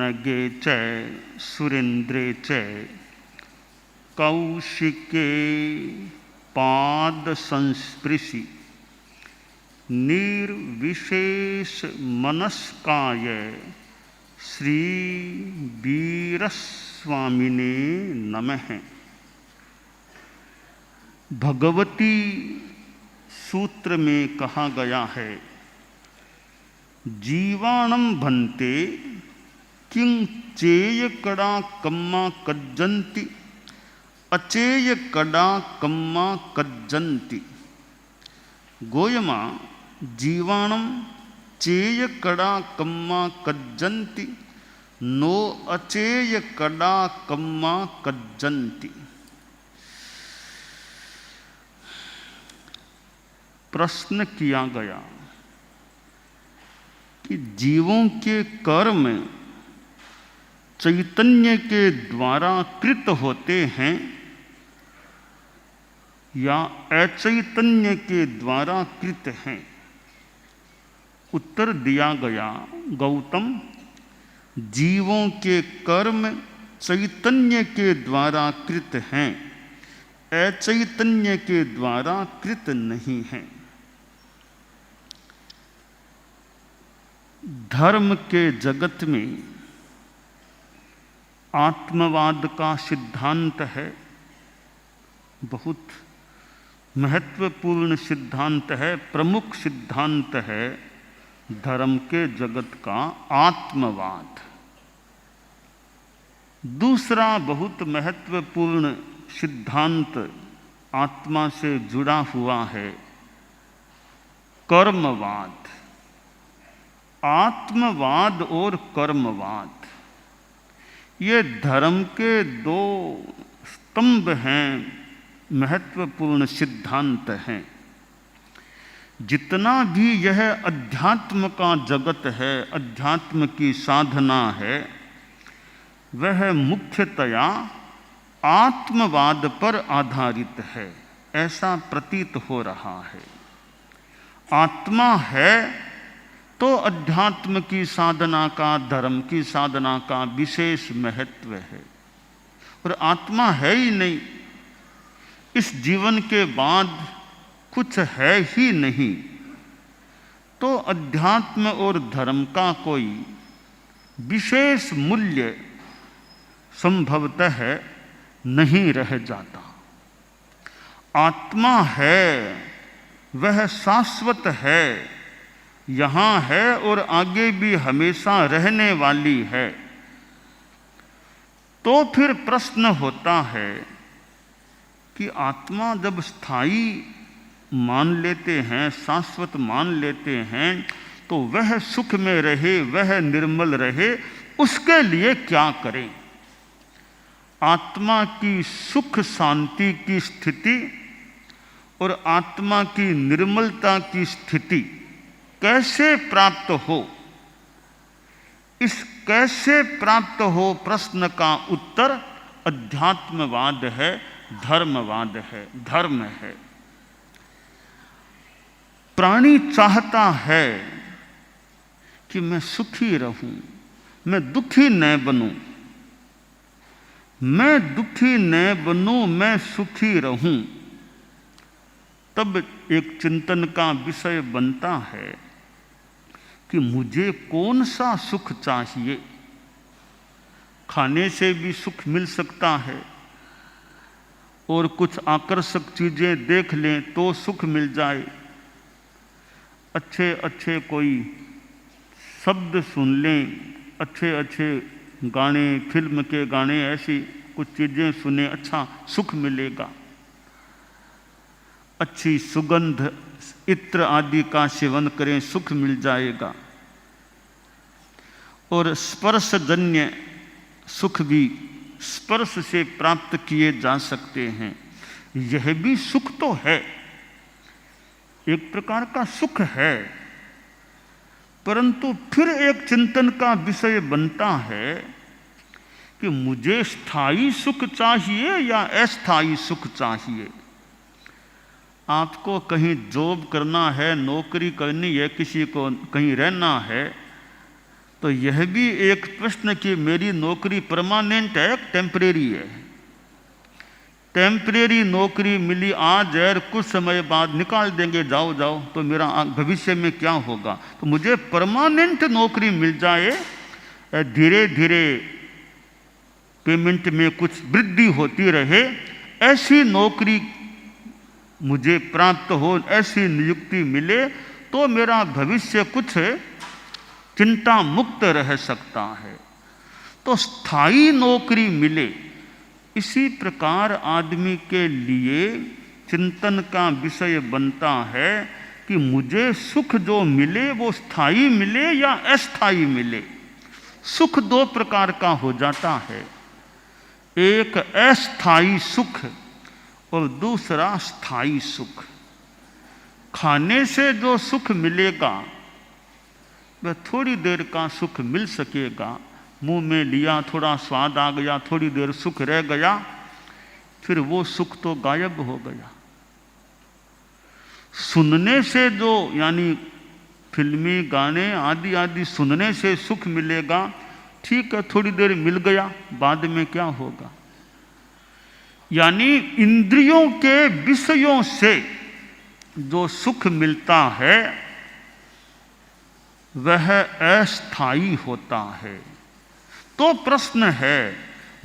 नगे च सुरेन्द्रे च कौशिके पाद संस्पृशि निर्विशेष मनस्काय श्री वीरस्वामिने नमः। भगवती सूत्र में कहा गया है, जीवाणं भन्ते किं चेय कड़ा कम्मा कज्जन्ति अचेय कड़ा कम्मा कज्जन्ति। गोयमा जीवाणं चेय कड़ा कम्मा कज्जन्ति नो अचेय कड़ा कम्मा कज्जन्ति। प्रश्न किया गया कि जीवों के कर्म चैतन्य के द्वारा कृत होते हैं या अचैतन्य के द्वारा कृत हैं। उत्तर दिया गया, गौतम, जीवों के कर्म चैतन्य के द्वारा कृत हैं, अचैतन्य के द्वारा कृत नहीं हैं। धर्म के जगत में आत्मवाद का सिद्धांत है, बहुत महत्वपूर्ण सिद्धांत है, प्रमुख सिद्धांत है धर्म के जगत का आत्मवाद। दूसरा बहुत महत्वपूर्ण सिद्धांत आत्मा से जुड़ा हुआ है, कर्मवाद। आत्मवाद और कर्मवाद, ये धर्म के दो स्तंभ हैं, महत्वपूर्ण सिद्धांत हैं। जितना भी यह अध्यात्म का जगत है, अध्यात्म की साधना है, वह मुख्यतया आत्मवाद पर आधारित है, ऐसा प्रतीत हो रहा है। आत्मा है तो अध्यात्म की साधना का, धर्म की साधना का विशेष महत्व है। और आत्मा है ही नहीं, इस जीवन के बाद कुछ है ही नहीं, तो अध्यात्म और धर्म का कोई विशेष मूल्य संभवतः नहीं रह जाता। आत्मा है, वह शाश्वत है, यहाँ है और आगे भी हमेशा रहने वाली है। तो फिर प्रश्न होता है कि आत्मा जब स्थायी मान लेते हैं, शाश्वत मान लेते हैं, तो वह सुख में रहे, वह निर्मल रहे, उसके लिए क्या करें? आत्मा की सुख शांति की स्थिति और आत्मा की निर्मलता की स्थिति कैसे प्राप्त हो? इस कैसे प्राप्त हो प्रश्न का उत्तर अध्यात्मवाद है, धर्मवाद है, धर्म है। प्राणी चाहता है कि मैं सुखी रहूं, मैं दुखी न बनूं, मैं दुखी न बनूं, मैं सुखी रहूं। तब एक चिंतन का विषय बनता है कि मुझे कौन सा सुख चाहिए। खाने से भी सुख मिल सकता है और कुछ आकर्षक चीजें देख लें तो सुख मिल जाए, अच्छे अच्छे कोई शब्द सुन लें, अच्छे अच्छे गाने, फिल्म के गाने, ऐसी कुछ चीजें सुने, अच्छा सुख मिलेगा। अच्छी सुगंध, इत्र आदि का सेवन करें, सुख मिल जाएगा। और स्पर्शजन्य सुख भी स्पर्श से प्राप्त किए जा सकते हैं, यह भी सुख तो है, एक प्रकार का सुख है। परंतु फिर एक चिंतन का विषय बनता है कि मुझे स्थायी सुख चाहिए या अस्थायी सुख चाहिए। आपको कहीं जॉब करना है, नौकरी करनी है, किसी को कहीं रहना है, तो यह भी एक प्रश्न कि मेरी नौकरी परमानेंट है टेम्परेरी है। टेम्परेरी नौकरी मिली आज और कुछ समय बाद निकाल देंगे, जाओ जाओ, तो मेरा भविष्य में क्या होगा? तो मुझे परमानेंट नौकरी मिल जाए, धीरे धीरे पेमेंट में कुछ वृद्धि होती रहे, ऐसी नौकरी मुझे प्राप्त हो, ऐसी नियुक्ति मिले तो मेरा भविष्य कुछ चिंता मुक्त रह सकता है। तो स्थायी नौकरी मिले, इसी प्रकार आदमी के लिए चिंतन का विषय बनता है कि मुझे सुख जो मिले वो स्थायी मिले या अस्थायी मिले। सुख दो प्रकार का हो जाता है, एक अस्थायी सुख और दूसरा स्थायी सुख। खाने से जो सुख मिलेगा वह थोड़ी देर का सुख मिल सकेगा, मुंह में लिया, थोड़ा स्वाद आ गया, थोड़ी देर सुख रह गया, फिर वो सुख तो गायब हो गया। सुनने से जो, यानी फिल्मी गाने आदि आदि सुनने से सुख मिलेगा, ठीक है, थोड़ी देर मिल गया, बाद में क्या होगा? यानी इंद्रियों के विषयों से जो सुख मिलता है वह अस्थायी होता है। तो प्रश्न है,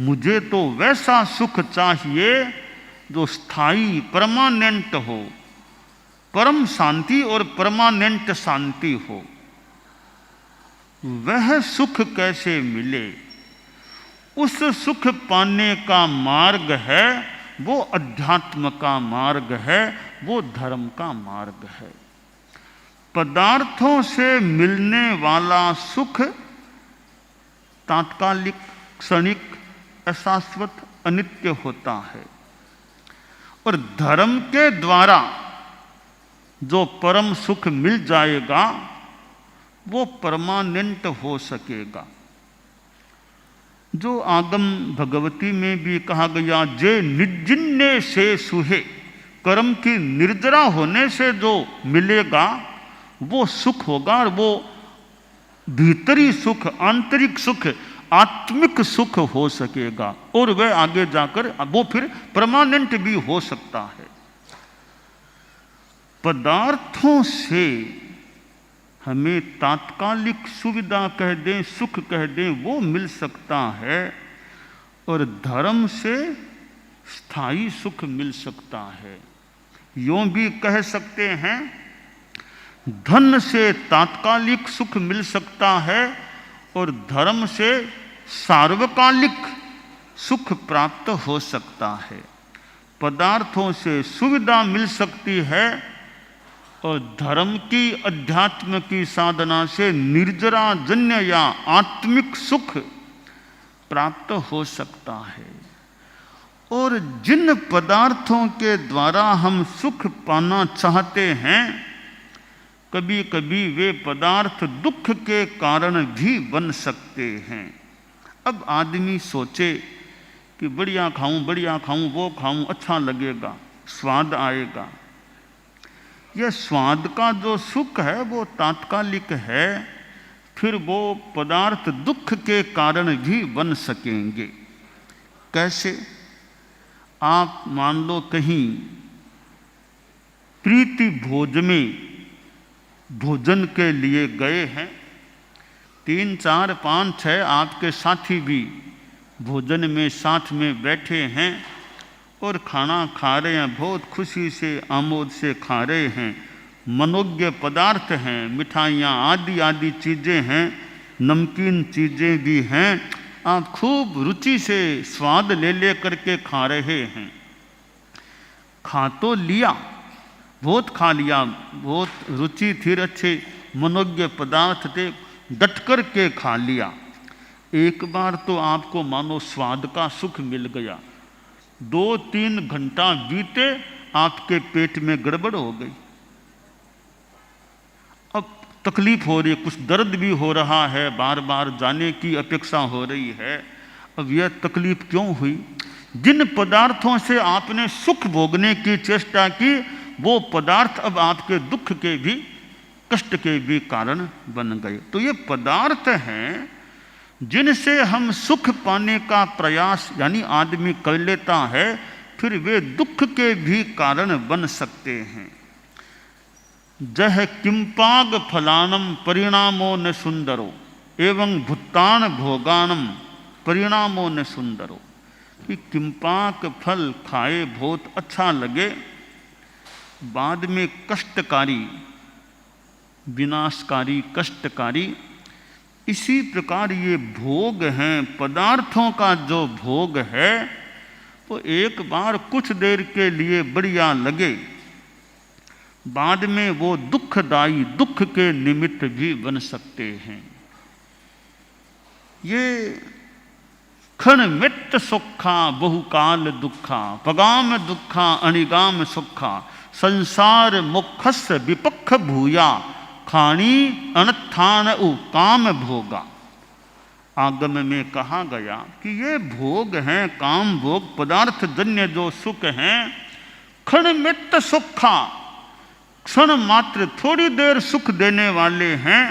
मुझे तो वैसा सुख चाहिए जो स्थायी परमानेंट हो, परम शांति और परमानेंट शांति हो। वह सुख कैसे मिले? उस सुख पाने का मार्ग है वो अध्यात्म का मार्ग है, वो धर्म का मार्ग है। पदार्थों से मिलने वाला सुख तात्कालिक, क्षणिक, अशाश्वत, अनित्य होता है, और धर्म के द्वारा जो परम सुख मिल जाएगा वो परमानेंट हो सकेगा। जो आगम भगवती में भी कहा गया, जे निर्जिन्ने से सुहे, कर्म की निर्जरा होने से जो मिलेगा वो सुख होगा, और वो भीतरी सुख, आंतरिक सुख, आत्मिक सुख हो सकेगा, और वह आगे जाकर वो फिर परमानेंट भी हो सकता है। पदार्थों से हमें तात्कालिक सुविधा कह दें, सुख कह दें, वो मिल सकता है, और धर्म से स्थायी सुख मिल सकता है। यूं भी कह सकते हैं, धन से तात्कालिक सुख मिल सकता है और धर्म से सार्वकालिक सुख प्राप्त हो सकता है। पदार्थों से सुविधा मिल सकती है और धर्म की, अध्यात्म की साधना से निर्जरा जन्य या आत्मिक सुख प्राप्त हो सकता है। और जिन पदार्थों के द्वारा हम सुख पाना चाहते हैं, कभी कभी वे पदार्थ दुख के कारण भी बन सकते हैं। अब आदमी सोचे कि बढ़िया खाऊं, वो खाऊं, अच्छा लगेगा, स्वाद आएगा। यह स्वाद का जो सुख है वो तात्कालिक है, फिर वो पदार्थ दुख के कारण भी बन सकेंगे। कैसे? आप मान लो कहीं प्रीति भोज में भोजन के लिए गए हैं, 3, 4, 5, 6 आपके साथी भी भोजन में साथ में बैठे हैं और खाना खा रहे हैं, बहुत खुशी से, आमोद से खा रहे हैं। मनोज्ञ पदार्थ हैं, मिठाइयाँ आदि आदि चीज़ें हैं, नमकीन चीज़ें भी हैं, आप खूब रुचि से स्वाद ले करके खा रहे हैं। खा तो लिया, बहुत खा लिया, बहुत रुचि थी, अच्छे मनोज्ञ पदार्थ थे, डट कर के खा लिया। एक बार तो आपको मानो स्वाद का सुख मिल गया, 2-3 घंटा बीते, आपके पेट में गड़बड़ हो गई। अब तकलीफ हो रही है, कुछ दर्द भी हो रहा है, बार बार जाने की अपेक्षा हो रही है। अब यह तकलीफ क्यों हुई? जिन पदार्थों से आपने सुख भोगने की चेष्टा की, वो पदार्थ अब आपके दुख के भी कष्ट के भी कारण बन गए। तो ये पदार्थ हैं जिनसे हम सुख पाने का प्रयास यानी आदमी कर लेता है, फिर वे दुख के भी कारण बन सकते हैं। जह किंपाग फलानम परिणामो न सुंदरो एवं भुत्तान भोगानम परिणामो न सुंदरो, कि किंपाक फल खाए बहुत अच्छा लगे, बाद में कष्टकारी, विनाशकारी, कष्टकारी। इसी प्रकार ये भोग हैं, पदार्थों का जो भोग है वो एक बार कुछ देर के लिए बढ़िया लगे, बाद में वो दुखदाई, दुख के निमित्त भी बन सकते हैं। ये क्षणमित्त सुखा बहुकाल दुखा पगाम दुखा अनिगाम सुखा संसार मुखस्य विपक्ष भूया खाणी अनत्थान उ काम भोगा। आगम में कहा गया कि ये भोग हैं, काम भोग, पदार्थ जन्य जो सुख हैं, क्षणमित्त सुखा, क्षण मात्र थोड़ी देर सुख देने वाले हैं,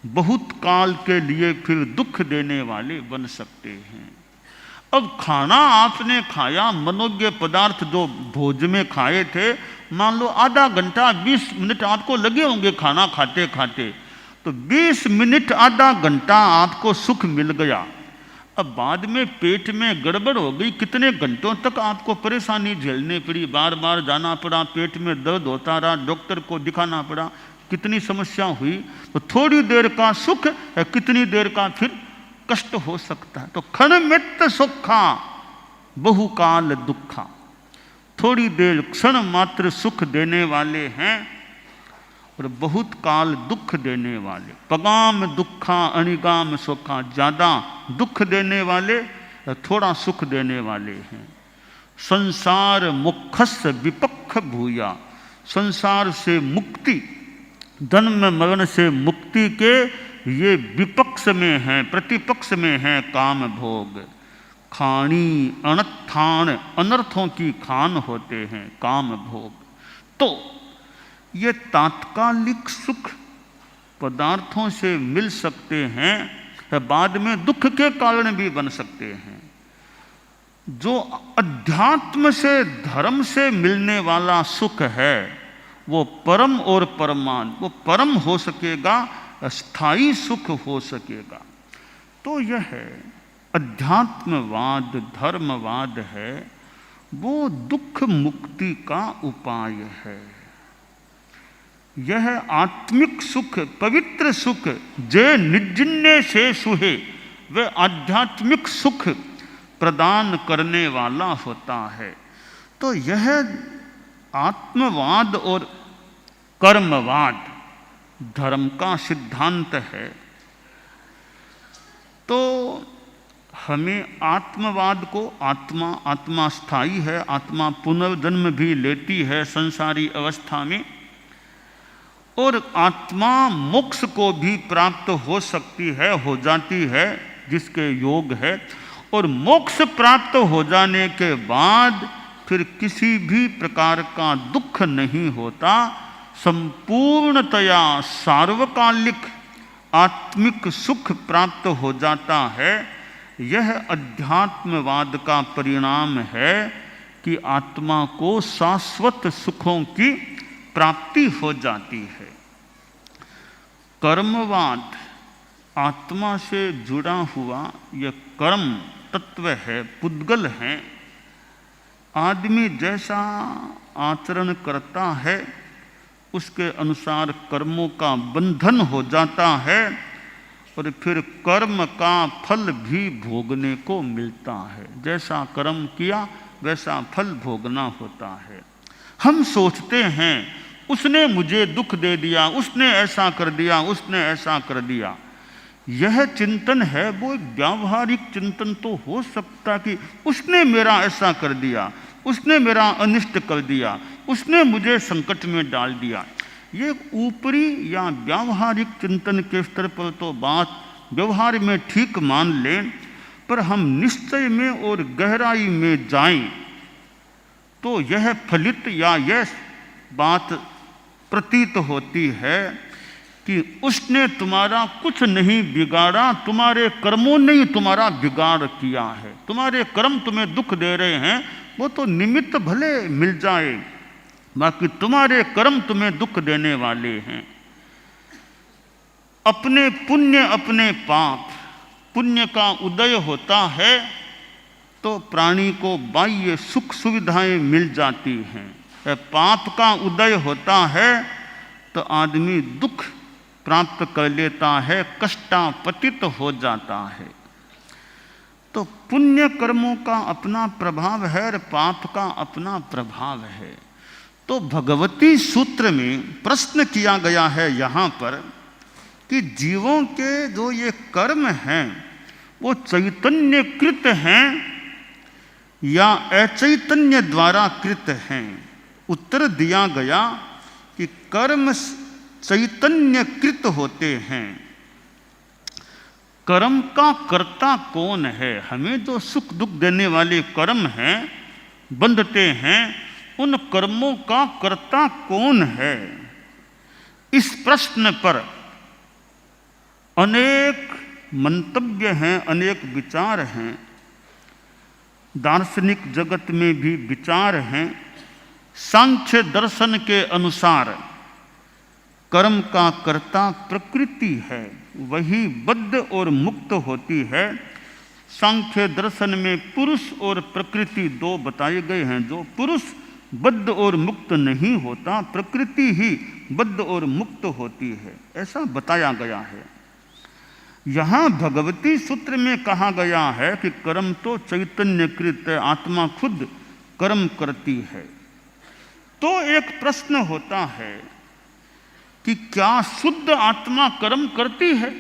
बहुत काल के लिए फिर दुख देने वाले बन सकते हैं। अब खाना आपने खाया, मनोज्ञ पदार्थ जो भोज में खाए थे, मान लो आधा घंटा 20 मिनट आपको लगे होंगे खाना खाते खाते, तो 20 मिनट आधा घंटा आपको सुख मिल गया। अब बाद में पेट में गड़बड़ हो गई, कितने घंटों तक आपको परेशानी झेलनी पड़ी, बार बार जाना पड़ा, पेट में दर्द होता रहा, डॉक्टर को दिखाना पड़ा, कितनी समस्या हुई। तो थोड़ी देर का सुख है, कितनी देर का फिर कष्ट हो सकता है। तो क्षणमित्त सुखा बहुकाल दुखा, थोड़ी देर क्षण मात्र सुख देने वाले हैं और बहुत काल दुख देने वाले। पगाम दुखा अनिगाम सुखा, ज्यादा दुख देने वाले, थोड़ा सुख देने वाले हैं। संसार मुखस्य विपक्ष भूया, संसार से मुक्ति, जन्म मरण से मुक्ति के ये विपक्ष में हैं, प्रतिपक्ष में हैं काम भोग। खानी अनत्थान, अनर्थों की खान होते हैं काम भोग। तो ये तात्कालिक सुख पदार्थों से मिल सकते हैं, बाद में दुख के कारण भी बन सकते हैं। जो अध्यात्म से, धर्म से मिलने वाला सुख है वो परम और परमान, वो परम हो सकेगा, स्थायी सुख हो सकेगा। तो यह है अध्यात्मवाद, धर्मवाद है, वो दुख मुक्ति का उपाय है। यह आत्मिक सुख, पवित्र सुख जे निर्जिन्ने से सुहे, वह आध्यात्मिक सुख प्रदान करने वाला होता है। तो यह आत्मवाद और कर्मवाद धर्म का सिद्धांत है। तो हमें आत्मवाद को, आत्मा स्थायी है, आत्मा पुनर्जन्म भी लेती है संसारी अवस्था में, और आत्मा मोक्ष को भी प्राप्त हो सकती है, हो जाती है, जिसके योग है। और मोक्ष प्राप्त हो जाने के बाद फिर किसी भी प्रकार का दुख नहीं होता, संपूर्णतया सार्वकालिक आत्मिक सुख प्राप्त हो जाता है। यह अध्यात्मवाद का परिणाम है कि आत्मा को शाश्वत सुखों की प्राप्ति हो जाती है। कर्मवाद आत्मा से जुड़ा हुआ यह कर्म तत्व है, पुद्गल है। आदमी जैसा आचरण करता है उसके अनुसार कर्मों का बंधन हो जाता है और फिर कर्म का फल भी भोगने को मिलता है। जैसा कर्म किया वैसा फल भोगना होता है। हम सोचते हैं उसने मुझे दुख दे दिया, उसने ऐसा कर दिया, उसने ऐसा कर दिया। यह चिंतन है वो व्यावहारिक चिंतन तो हो सकता कि उसने मेरा ऐसा कर दिया, उसने मेरा अनिष्ट कर दिया, उसने मुझे संकट में डाल दिया। ये ऊपरी या व्यावहारिक चिंतन के स्तर पर तो बात व्यवहार में ठीक मान लें, पर हम निश्चय में और गहराई में जाएं तो यह फलित या यह बात प्रतीत होती है कि उसने तुम्हारा कुछ नहीं बिगाड़ा, तुम्हारे कर्मों ने ही तुम्हारा बिगाड़ किया है। तुम्हारे कर्म तुम्हें दुख दे रहे हैं, वो तो निमित्त भले मिल जाए, बाकी तुम्हारे कर्म तुम्हें दुख देने वाले हैं। अपने पुण्य अपने पाप, पुण्य का उदय होता है तो प्राणी को बाह्य सुख सुविधाएं मिल जाती हैं। पाप का उदय होता है तो आदमी दुख प्राप्त कर लेता है, कष्टापतित हो जाता है। तो पुण्य कर्मों का अपना प्रभाव है और पाप का अपना प्रभाव है। तो भगवती सूत्र में प्रश्न किया गया है यहाँ पर कि जीवों के जो ये कर्म हैं वो चैतन्यकृत हैं या अचैतन्य द्वारा कृत हैं। उत्तर दिया गया कि कर्म चैतन्यकृत होते हैं। कर्म का कर्ता कौन है? हमें जो सुख दुख देने वाले कर्म हैं, बंधते हैं, उन कर्मों का कर्ता कौन है? इस प्रश्न पर अनेक मंतव्य हैं, अनेक विचार हैं। दार्शनिक जगत में भी विचार हैं। सांख्य दर्शन के अनुसार कर्म का कर्ता प्रकृति है, वही बद्ध और मुक्त होती है। सांख्य दर्शन में पुरुष और प्रकृति दो बताए गए हैं। जो पुरुष बद्ध और मुक्त नहीं होता, प्रकृति ही बद्ध और मुक्त होती है, ऐसा बताया गया है। यहाँ भगवती सूत्र में कहा गया है कि कर्म तो चैतन्यकृत है, आत्मा खुद कर्म करती है। तो एक प्रश्न होता है कि क्या शुद्ध आत्मा कर्म करती है?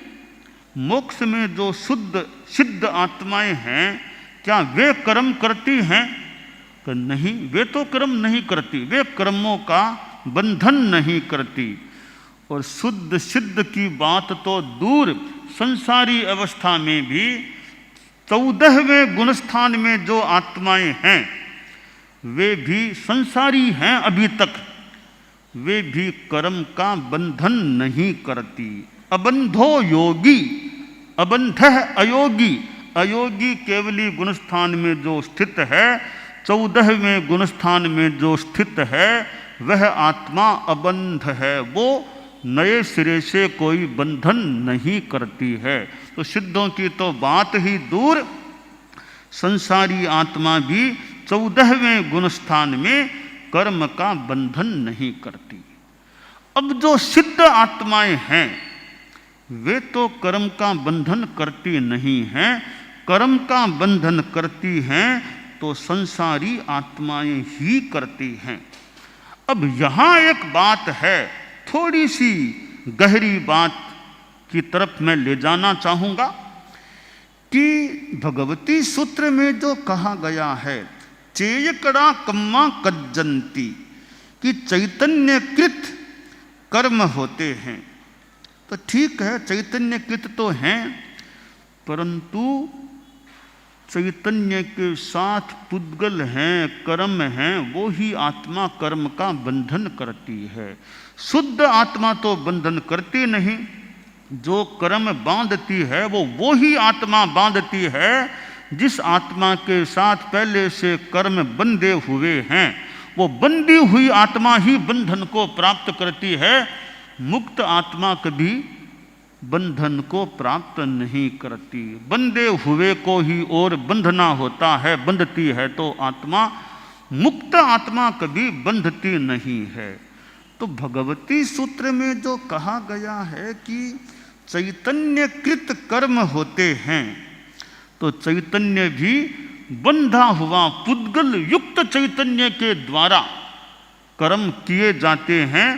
मोक्ष में जो शुद्ध सिद्ध आत्माएं हैं, क्या वे कर्म करती हैं? कि नहीं, वे तो कर्म नहीं करती, वे कर्मों का बंधन नहीं करती। और शुद्ध सिद्ध की बात तो दूर, संसारी अवस्था में भी 14वें गुणस्थान में जो आत्माएं हैं वे भी संसारी हैं अभी तक, वे भी कर्म का बंधन नहीं करती। अबंधो योगी, अबंधः अयोगी, अयोगी केवली गुणस्थान में जो स्थित है, 14वें गुणस्थान में जो स्थित है, वह आत्मा अबंध है। वो नए सिरे से कोई बंधन नहीं करती है। तो सिद्धों की तो बात ही दूर, संसारी आत्मा भी 14वें गुणस्थान में कर्म का बंधन नहीं करती। अब जो सिद्ध आत्माएं हैं वे तो कर्म का बंधन करती नहीं हैं। कर्म का बंधन करती हैं तो संसारी आत्माएं ही करती हैं। अब यहाँ एक बात है, थोड़ी सी गहरी बात की तरफ मैं ले जाना चाहूँगा कि भगवती सूत्र में जो कहा गया है चेयकड़ा कम्मा कज्जंती, कि चैतन्यकृत कर्म होते हैं। तो ठीक है, चैतन्यकृत तो हैं, परंतु चैतन्य के साथ पुद्गल हैं, कर्म हैं, वो ही आत्मा कर्म का बंधन करती है। शुद्ध आत्मा तो बंधन करती नहीं। जो कर्म बांधती है वो ही आत्मा बांधती है जिस आत्मा के साथ पहले से कर्म बंधे हुए हैं। वो बंधी हुई आत्मा ही बंधन को प्राप्त करती है। मुक्त आत्मा कभी बंधन को प्राप्त नहीं करती। बंधे हुए को ही और बंधना होता है, बंधती है तो आत्मा। मुक्त आत्मा कभी बंधती नहीं है। तो भगवती सूत्र में जो कहा गया है कि चैतन्यकृत कर्म होते हैं, तो चैतन्य भी बंधा हुआ पुद्गल युक्त चैतन्य के द्वारा कर्म किए जाते हैं।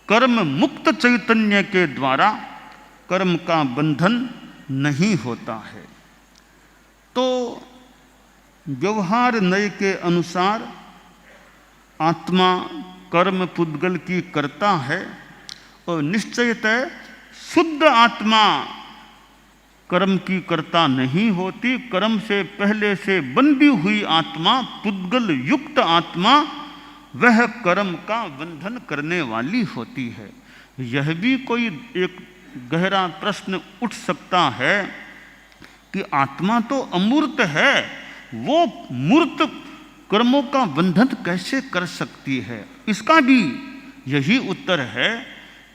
कर्म मुक्त चैतन्य के द्वारा कर्म का बंधन नहीं होता है। तो व्यवहार नय के अनुसार आत्मा कर्म पुद्गल की करता है और निश्चयतः शुद्ध आत्मा कर्म की कर्ता नहीं होती। कर्म से पहले से बंधी हुई आत्मा, पुद्गल युक्त आत्मा वह कर्म का बंधन करने वाली होती है। यह भी कोई एक गहरा प्रश्न उठ सकता है कि आत्मा तो अमूर्त है, वो मूर्त कर्मों का बंधन कैसे कर सकती है? इसका भी यही उत्तर है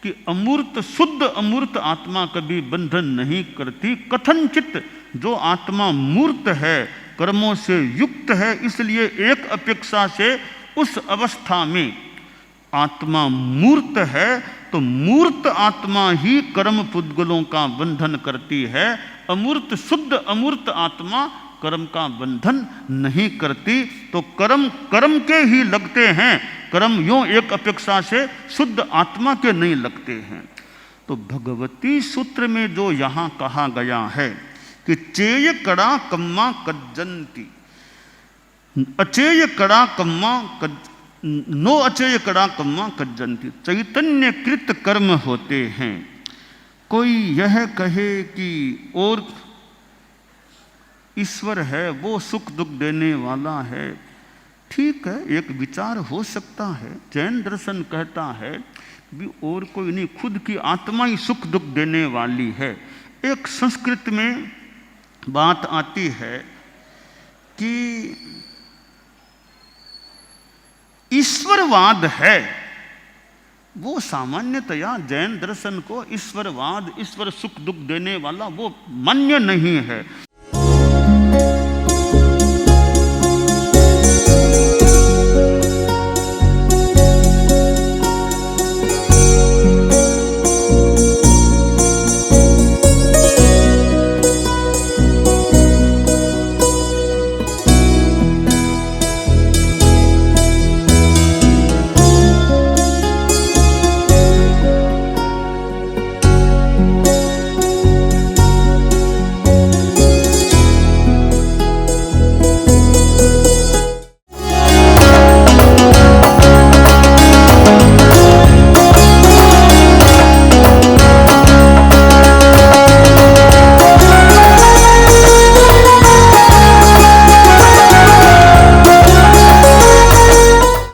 कि अमूर्त, शुद्ध अमूर्त आत्मा कभी बंधन नहीं करती। कथनचित जो आत्मा मूर्त है, कर्मों से युक्त है, इसलिए एक अपेक्षा से उस अवस्था में आत्मा मूर्त है, तो मूर्त आत्मा ही कर्म पुद्गलों का बंधन करती है। अमूर्त, शुद्ध अमूर्त आत्मा कर्म का बंधन नहीं करती। तो कर्म कर्म के ही लगते हैं, कर्म यूं एक अपेक्षा से शुद्ध आत्मा के नहीं लगते हैं। तो भगवती सूत्र में जो यहाँ कहा गया है कि चेय कड़ा कम्मा कज्जन्ति, अचेय कड़ा कम्मा नो अचेय कड़ा कम्मा कज्जन्ति, चैतन्य कृत कर्म होते हैं। कोई यह कहे कि और ईश्वर है, वो सुख दुख देने वाला है, ठीक है, एक विचार हो सकता है। जैन दर्शन कहता है भी और कोई नहीं, खुद की आत्मा ही सुख दुख देने वाली है। एक संस्कृत में बात आती है कि ईश्वरवाद है, वो सामान्यतया जैन दर्शन को ईश्वरवाद, ईश्वर सुख दुख देने वाला, वो मान्य नहीं है।